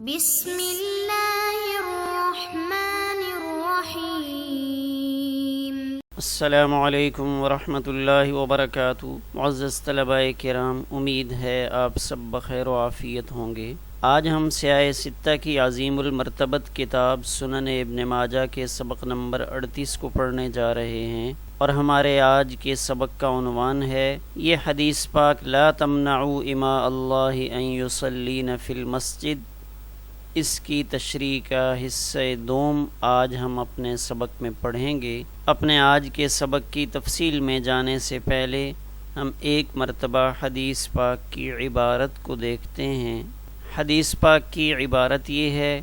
بسم اللہ الرحمن الرحیم۔ السلام علیکم ورحمۃ اللہ وبرکاتہ۔ معزز طلباء کرام، امید ہے آپ سب بخیر و عافیت ہوں گے۔ آج ہم سیاہ ستہ کی عظیم المرتبت کتاب سنن ابن ماجہ کے سبق نمبر 38 کو پڑھنے جا رہے ہیں، اور ہمارے آج کے سبق کا عنوان ہے یہ حدیث پاک لا تمنعوا اماء اللہ ان یصلین فی المسجد۔ اس کی تشریح کا حصہ دوم آج ہم اپنے سبق میں پڑھیں گے۔ اپنے آج کے سبق کی تفصیل میں جانے سے پہلے ہم ایک مرتبہ حدیث پاک کی عبارت کو دیکھتے ہیں۔ حدیث پاک کی عبارت یہ ہے: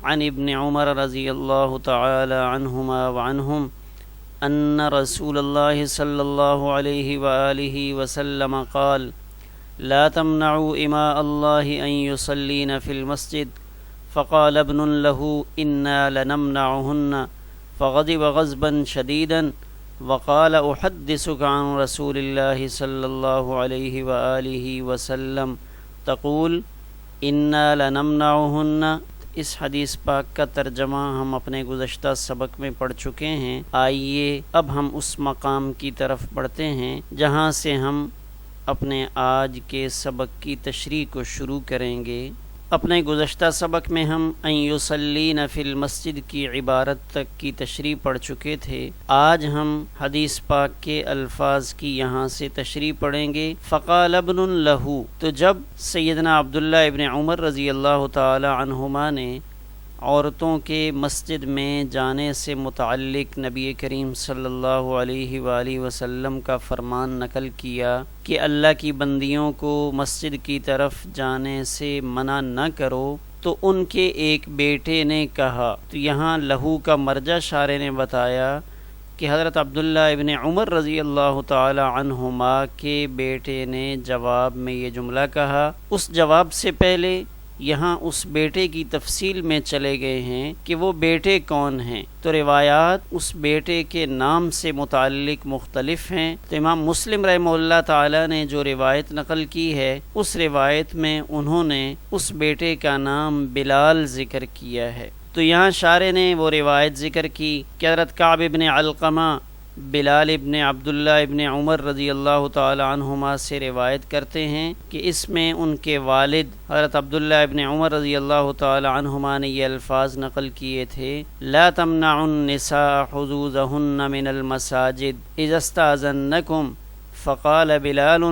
عن ابن عمر رضی اللہ تعالی عنہما وعنہم ان رسول اللہ صلی اللہ علیہ وآلہ وسلم قال لا تمنعوا اماء اللہ ان یصلین فی المسجد، فقال ابن له إنا لنمنعهن، فغضب غضبا شديدا وقال أحدثك عن رسول الله صلى الله عليه وآله وسلم تقول إنا لنمنعهن۔ اس حدیث پاک کا ترجمہ ہم اپنے گزشتہ سبق میں پڑھ چکے ہیں۔ آئیے اب ہم اس مقام کی طرف بڑھتے ہیں جہاں سے ہم اپنے آج کے سبق کی تشریح کو شروع کریں گے۔ اپنے گزشتہ سبق میں ہم ان یصلین فی المسجد کی عبارت تک کی تشریح پڑھ چکے تھے۔ آج ہم حدیث پاک کے الفاظ کی یہاں سے تشریح پڑھیں گے۔ فقال ابن لہ، تو جب سیدنا عبداللہ ابن عمر رضی اللہ تعالی عنہما نے عورتوں کے مسجد میں جانے سے متعلق نبی کریم صلی اللہ علیہ وآلہ وسلم کا فرمان نقل کیا کہ اللہ کی بندیوں کو مسجد کی طرف جانے سے منع نہ کرو، تو ان کے ایک بیٹے نے کہا، تو یہاں لہو کا مرجع شارح نے بتایا کہ حضرت عبداللہ ابن عمر رضی اللہ تعالی عنہما کے بیٹے نے جواب میں یہ جملہ کہا۔ اس جواب سے پہلے یہاں اس بیٹے کی تفصیل میں چلے گئے ہیں کہ وہ بیٹے کون ہیں، تو روایات اس بیٹے کے نام سے متعلق مختلف ہیں۔ تو امام مسلم رحمہ اللہ تعالی نے جو روایت نقل کی ہے، اس روایت میں انہوں نے اس بیٹے کا نام بلال ذکر کیا ہے۔ تو یہاں شارح نے وہ روایت ذکر کی کہ حضرت کعب ابن علقمہ بلال ابن عبداللہ ابن عمر رضی اللہ تعالی عنہما سے روایت کرتے ہیں کہ اس میں ان کے والد حضرت عبداللہ ابن عمر رضی اللہ تعالی عنہما نے یہ الفاظ نقل کیے تھے: لا تمنعوا النساء حظوظهن من المساجد اذا استاذنکم، فقال بلال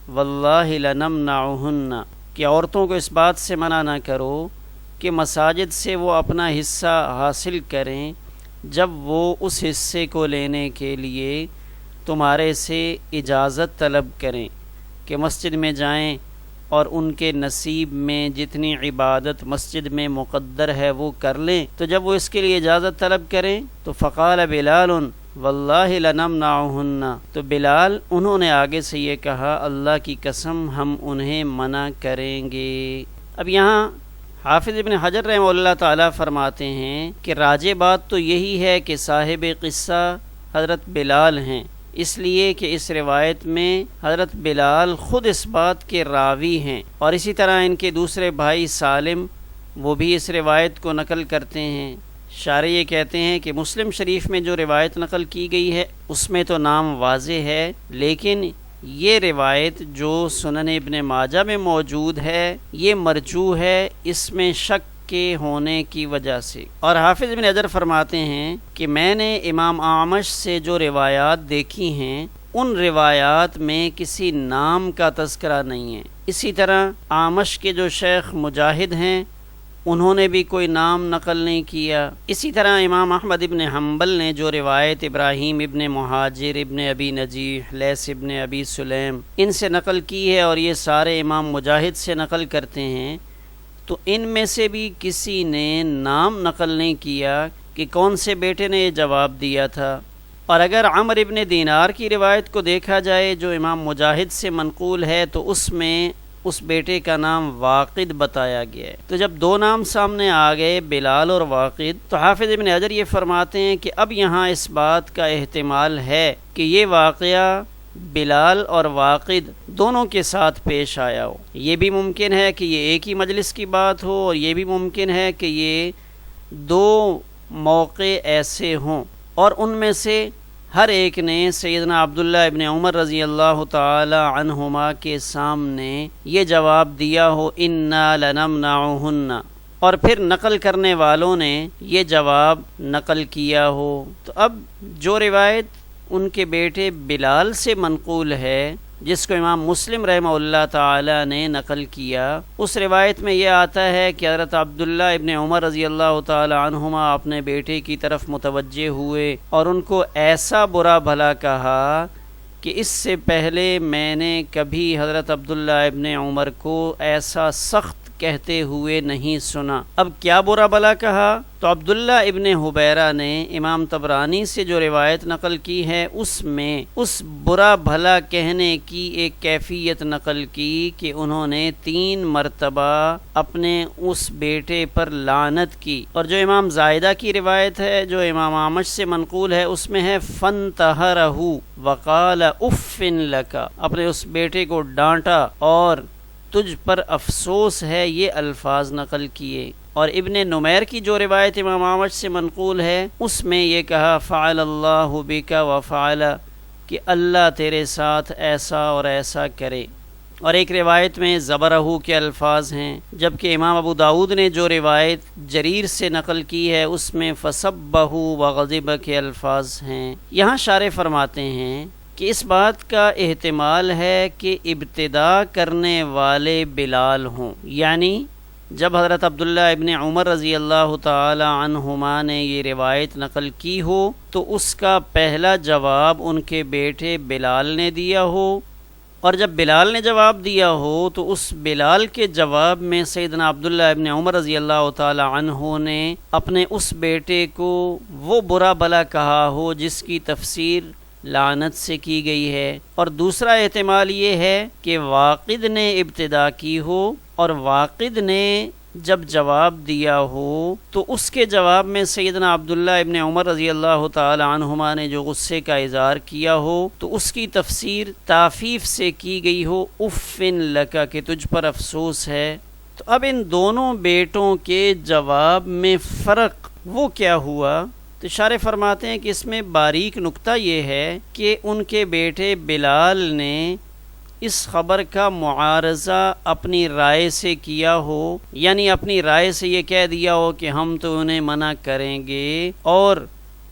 واللہ لنمنعهن، کہ عورتوں کو اس بات سے منع نہ کرو کہ مساجد سے وہ اپنا حصہ حاصل کریں جب وہ اس حصے کو لینے کے لیے تمہارے سے اجازت طلب کریں، کہ مسجد میں جائیں اور ان کے نصیب میں جتنی عبادت مسجد میں مقدر ہے وہ کر لیں۔ تو جب وہ اس کے لیے اجازت طلب کریں تو فقال بلال واللہ لنمنعهن، تو بلال انہوں نے آگے سے یہ کہا، اللہ کی قسم ہم انہیں منع کریں گے۔ اب یہاں حافظ ابن حجر رحمہ اللہ تعالیٰ فرماتے ہیں کہ راجح بات تو یہی ہے کہ صاحب قصہ حضرت بلال ہیں، اس لیے کہ اس روایت میں حضرت بلال خود اس بات کے راوی ہیں، اور اسی طرح ان کے دوسرے بھائی سالم وہ بھی اس روایت کو نقل کرتے ہیں۔ شارح یہ کہتے ہیں کہ مسلم شریف میں جو روایت نقل کی گئی ہے اس میں تو نام واضح ہے، لیکن یہ روایت جو سنن ابن ماجہ میں موجود ہے یہ مرجوح ہے، اس میں شک کے ہونے کی وجہ سے۔ اور حافظ ابن حجر فرماتے ہیں کہ میں نے امام اعمش سے جو روایات دیکھی ہیں ان روایات میں کسی نام کا تذکرہ نہیں ہے۔ اسی طرح اعمش کے جو شیخ مجاہد ہیں انہوں نے بھی کوئی نام نقل نہیں کیا۔ اسی طرح امام احمد ابن حنبل نے جو روایت ابراہیم ابن مہاجر ابن ابی نجیح، لیث ابن ابی سلیم ان سے نقل کی ہے، اور یہ سارے امام مجاہد سے نقل کرتے ہیں، تو ان میں سے بھی کسی نے نام نقل نہیں کیا کہ کون سے بیٹے نے یہ جواب دیا تھا۔ اور اگر عمر ابن دینار کی روایت کو دیکھا جائے جو امام مجاہد سے منقول ہے، تو اس میں اس بیٹے کا نام واقد بتایا گیا ہے۔ تو جب دو نام سامنے آ گئے، بلال اور واقد، تو حافظ ابن حجر یہ فرماتے ہیں کہ اب یہاں اس بات کا احتمال ہے کہ یہ واقعہ بلال اور واقد دونوں کے ساتھ پیش آیا ہو۔ یہ بھی ممکن ہے کہ یہ ایک ہی مجلس کی بات ہو، اور یہ بھی ممکن ہے کہ یہ دو موقع ایسے ہوں، اور ان میں سے ہر ایک نے سیدنا عبداللہ ابن عمر رضی اللہ تعالی عنہما کے سامنے یہ جواب دیا ہو انا لنمنعہن، اور پھر نقل کرنے والوں نے یہ جواب نقل کیا ہو۔ تو اب جو روایت ان کے بیٹے بلال سے منقول ہے، جس کو امام مسلم رحمہ اللہ تعالی نے نقل کیا، اس روایت میں یہ آتا ہے کہ حضرت عبداللہ ابن عمر رضی اللہ تعالی عنہما اپنے بیٹے کی طرف متوجہ ہوئے اور ان کو ایسا برا بھلا کہا کہ اس سے پہلے میں نے کبھی حضرت عبداللہ ابن عمر کو ایسا سخت کہتے ہوئے نہیں سنا۔ اب کیا برا بھلا کہا؟ تو عبداللہ ابن حبیرہ نے امام طبرانی سے جو روایت نقل کی ہے، اس میں اس برا بھلا کہنے کی ایک کیفیت نقل کی کہ انہوں نے 3 مرتبہ اپنے اس بیٹے پر لعنت کی۔ اور جو امام زائدہ کی روایت ہے جو امام اعمش سے منقول ہے، اس میں ہے فَانْتَهَرَهُ وَقَالَ اُفٍّ لَكَ، اپنے اس بیٹے کو ڈانٹا اور تجھ پر افسوس ہے، یہ الفاظ نقل کیے۔ اور ابن نمیر کی جو روایت امام اعمش سے منقول ہے، اس میں یہ کہا فعل اللہ بک وفعل، کہ اللہ تیرے ساتھ ایسا اور ایسا کرے۔ اور ایک روایت میں زبرہ کے الفاظ ہیں، جبکہ امام ابو داود نے جو روایت جریر سے نقل کی ہے، اس میں فسبہ وغضب کے الفاظ ہیں۔ یہاں شارح فرماتے ہیں کہ اس بات کا احتمال ہے کہ ابتدا کرنے والے بلال ہوں، یعنی جب حضرت عبداللہ ابن عمر رضی اللہ تعالی عنہما نے یہ روایت نقل کی ہو تو اس کا پہلا جواب ان کے بیٹے بلال نے دیا ہو، اور جب بلال نے جواب دیا ہو تو اس بلال کے جواب میں سیدنا عبداللہ ابن عمر رضی اللہ تعالی عنہ نے اپنے اس بیٹے کو وہ برا بھلا کہا ہو جس کی تفسیر لعنت سے کی گئی ہے۔ اور دوسرا احتمال یہ ہے کہ واقد نے ابتدا کی ہو، اور واقد نے جب جواب دیا ہو تو اس کے جواب میں سیدنا عبداللہ ابن عمر رضی اللہ تعالی عنہما نے جو غصے کا اظہار کیا ہو تو اس کی تفسیر تعفیف سے کی گئی ہو اُفٍّ لک، کہ تجھ پر افسوس ہے۔ تو اب ان دونوں بیٹوں کے جواب میں فرق وہ کیا ہوا؟ تو شارح فرماتے ہیں کہ اس میں باریک نکتہ یہ ہے کہ ان کے بیٹے بلال نے اس خبر کا معارضہ اپنی رائے سے کیا ہو، یعنی اپنی رائے سے یہ کہہ دیا ہو کہ ہم تو انہیں منع کریں گے، اور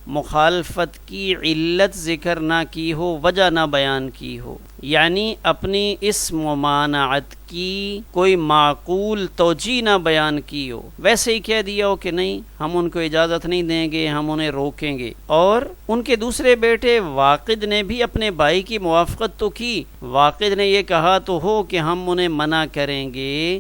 مخالفت کی علت ذکر نہ کی ہو، وجہ نہ بیان کی ہو، یعنی اپنی اس ممانعت کی کوئی معقول توجیہ نہ بیان کی ہو، ویسے ہی کہہ دیا ہو کہ نہیں ہم ان کو اجازت نہیں دیں گے، ہم انہیں روکیں گے۔ اور ان کے دوسرے بیٹے واقد نے بھی اپنے بھائی کی موافقت تو کی، واقد نے یہ کہا تو ہو کہ ہم انہیں منع کریں گے،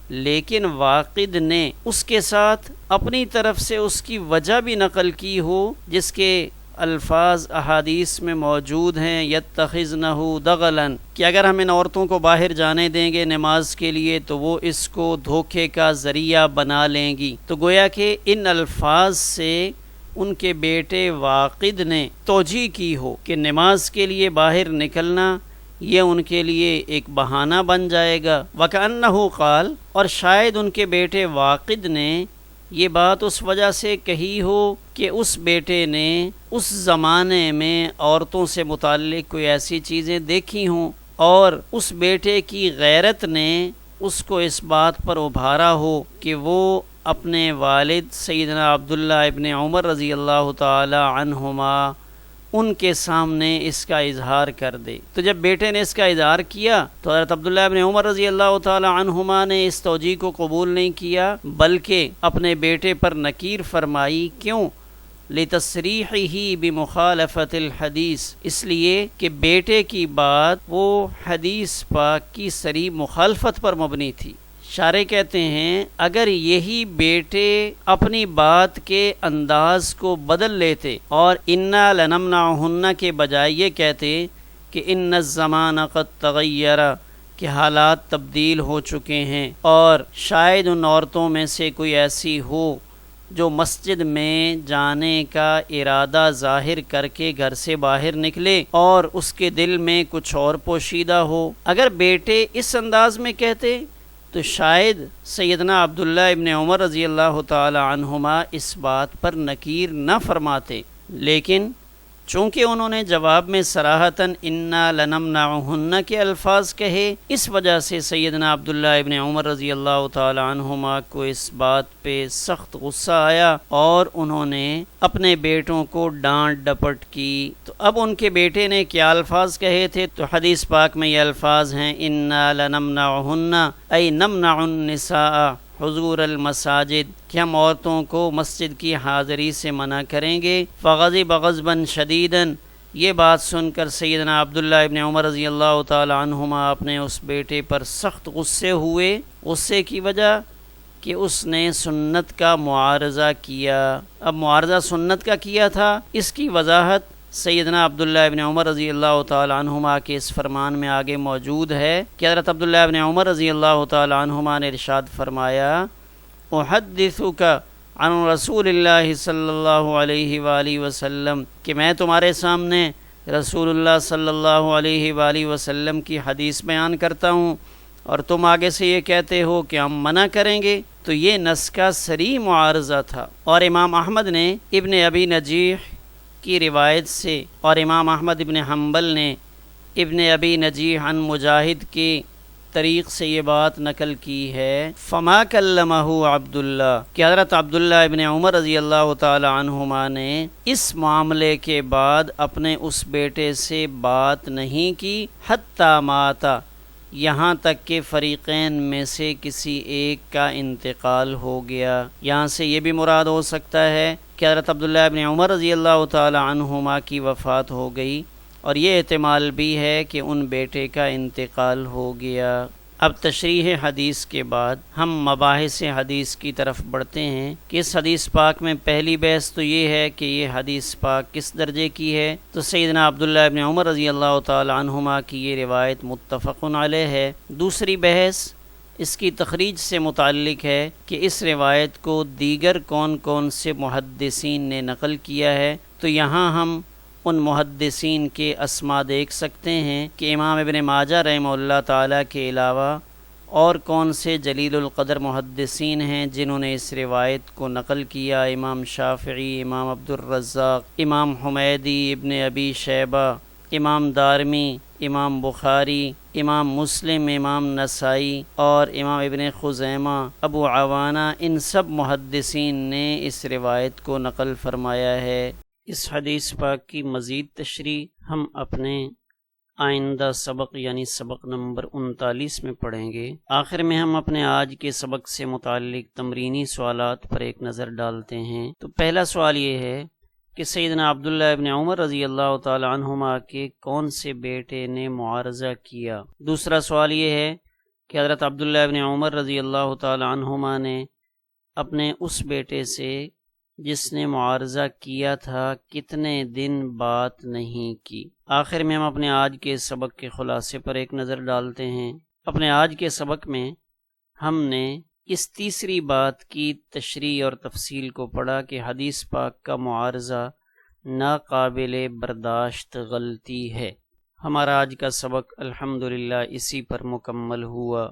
لیکن واقد نے اس کے ساتھ اپنی طرف سے اس کی وجہ بھی نقل کی ہو، جس کے الفاظ احادیث میں موجود ہیں یتخذنہ دغلاً، کہ اگر ہم ان عورتوں کو باہر جانے دیں گے نماز کے لیے تو وہ اس کو دھوکے کا ذریعہ بنا لیں گی۔ تو گویا کہ ان الفاظ سے ان کے بیٹے واقد نے توجیہ کی ہو کہ نماز کے لیے باہر نکلنا یہ ان کے لیے ایک بہانہ بن جائے گا۔ وَكَأَنَّهُ قال، اور شاید ان کے بیٹے واقد نے یہ بات اس وجہ سے کہی ہو کہ اس بیٹے نے اس زمانے میں عورتوں سے متعلق کوئی ایسی چیزیں دیکھی ہوں، اور اس بیٹے کی غیرت نے اس کو اس بات پر ابھارا ہو کہ وہ اپنے والد سیدنا عبداللہ ابن عمر رضی اللہ تعالی عنہما ان کے سامنے اس کا اظہار کر دے۔ تو جب بیٹے نے اس کا اظہار کیا تو حضرت عبداللہ ابن عمر رضی اللہ تعالی عنہما نے اس توجیہ کو قبول نہیں کیا، بلکہ اپنے بیٹے پر نکیر فرمائی۔ کیوں؟ لِتَصْرِيحِهِ بِمُخَالَفَةِ الْحَدِيثِ، اس لیے کہ بیٹے کی بات وہ حدیث پاک کی صریح مخالفت پر مبنی تھی۔ شارح کہتے ہیں اگر یہی بیٹے اپنی بات کے انداز کو بدل لیتے اور انا لنمنعہن کے بجائے یہ کہتے کہ ان الزمان قد تغیر، کہ حالات تبدیل ہو چکے ہیں، اور شاید ان عورتوں میں سے کوئی ایسی ہو جو مسجد میں جانے کا ارادہ ظاہر کر کے گھر سے باہر نکلے اور اس کے دل میں کچھ اور پوشیدہ ہو۔ اگر بیٹے اس انداز میں کہتے تو شاید سیدنا عبداللہ ابن عمر رضی اللہ تعالی عنہما اس بات پر نکیر نہ فرماتے، لیکن چونکہ انہوں نے جواب میں صراحتاً انا لنمنعہن کے الفاظ کہے، اس وجہ سے سیدنا عبداللہ ابن عمر رضی اللہ تعالی عنہما کو اس بات پہ سخت غصہ آیا اور انہوں نے اپنے بیٹوں کو ڈانٹ ڈپٹ کی۔ تو اب ان کے بیٹے نے کیا الفاظ کہے تھے؟ تو حدیث پاک میں یہ الفاظ ہیں انا لنمنعہن ای نمنع النساء حضور المساجد، کہ ہم عورتوں کو مسجد کی حاضری سے منع کریں گے۔ فغضب غضبا شدیدا، یہ بات سن کر سیدنا عبداللہ ابن عمر رضی اللہ تعالی عنہما اپنے اس بیٹے پر سخت غصے ہوئے۔ غصے کی وجہ کہ اس نے سنت کا معارضہ کیا۔ اب معارضہ سنت کا کیا تھا، اس کی وضاحت سیدنا عبداللہ ابن عمر رضی اللہ تعالی عنہما کے اس فرمان میں آگے موجود ہے کہ حضرت عبداللہ ابن عمر رضی اللہ تعالی عنہما نے ارشاد فرمایا احدثک عن رسول اللہ صلی اللہ علیہ وآلہ وسلم، کہ میں تمہارے سامنے رسول اللہ صلی اللہ علیہ وآلہ وسلم کی حدیث بیان کرتا ہوں اور تم آگے سے یہ کہتے ہو کہ ہم منع کریں گے۔ تو یہ نص کا صریح معارضہ تھا، اور امام احمد نے ابن ابی نجیح کی روایت سے اور امام احمد ابن حنبل نے ابن ابی نجیح عن مجاہد کے طریق سے یہ بات نقل کی ہے فما کلمہ عبداللہ، کہ حضرت عبداللہ ابن عمر رضی اللہ تعالی عنہما نے اس معاملے کے بعد اپنے اس بیٹے سے بات نہیں کی حتی ماتا، یہاں تک کہ فریقین میں سے کسی ایک کا انتقال ہو گیا۔ یہاں سے یہ بھی مراد ہو سکتا ہے کہ حضرت عبداللہ ابن عمر رضی اللہ تعالی عنہما کی وفات ہو گئی، اور یہ احتمال بھی ہے کہ ان بیٹے کا انتقال ہو گیا۔ اب تشریح حدیث کے بعد ہم مباحث حدیث کی طرف بڑھتے ہیں کہ اس حدیث پاک میں پہلی بحث تو یہ ہے کہ یہ حدیث پاک کس درجے کی ہے۔ تو سیدنا عبداللہ ابن عمر رضی اللہ تعالی عنہما کی یہ روایت متفق علیہ ہے۔ دوسری بحث اس کی تخریج سے متعلق ہے کہ اس روایت کو دیگر کون کون سے محدثین نے نقل کیا ہے۔ تو یہاں ہم ان محدثین کے اسما دیکھ سکتے ہیں کہ امام ابن ماجہ رحمہ اللہ تعالیٰ کے علاوہ اور کون سے جلیل القدر محدثین ہیں جنہوں نے اس روایت کو نقل کیا۔ امام شافعی، امام عبد الرزاق، امام حمیدی، ابن ابی شیبہ، امام دارمی، امام بخاری، امام مسلم، امام نسائی اور امام ابن خزیمہ، ابو عوانہ، ان سب محدثین نے اس روایت کو نقل فرمایا ہے۔ اس حدیث پاک کی مزید تشریح ہم اپنے آئندہ سبق یعنی سبق نمبر 39 میں پڑھیں گے۔ آخر میں ہم اپنے آج کے سبق سے متعلق تمرینی سوالات پر ایک نظر ڈالتے ہیں۔ تو پہلا سوال یہ ہے کہ سیدنا عبداللہ ابن عمر رضی اللہ تعالی عنہما کے کون سے بیٹے نے معارضہ کیا؟ دوسرا سوال یہ ہے کہ حضرت عبداللہ ابن عمر رضی اللہ تعالی عنہما نے اپنے اس بیٹے سے جس نے معارضہ کیا تھا کتنے دن بات نہیں کی؟ آخر میں ہم اپنے آج کے سبق کے خلاصے پر ایک نظر ڈالتے ہیں۔ اپنے آج کے سبق میں ہم نے اس تیسری بات کی تشریح اور تفصیل کو پڑھا کہ حدیث پاک کا معارضہ ناقابل برداشت غلطی ہے۔ ہمارا آج کا سبق الحمدللہ اسی پر مکمل ہوا۔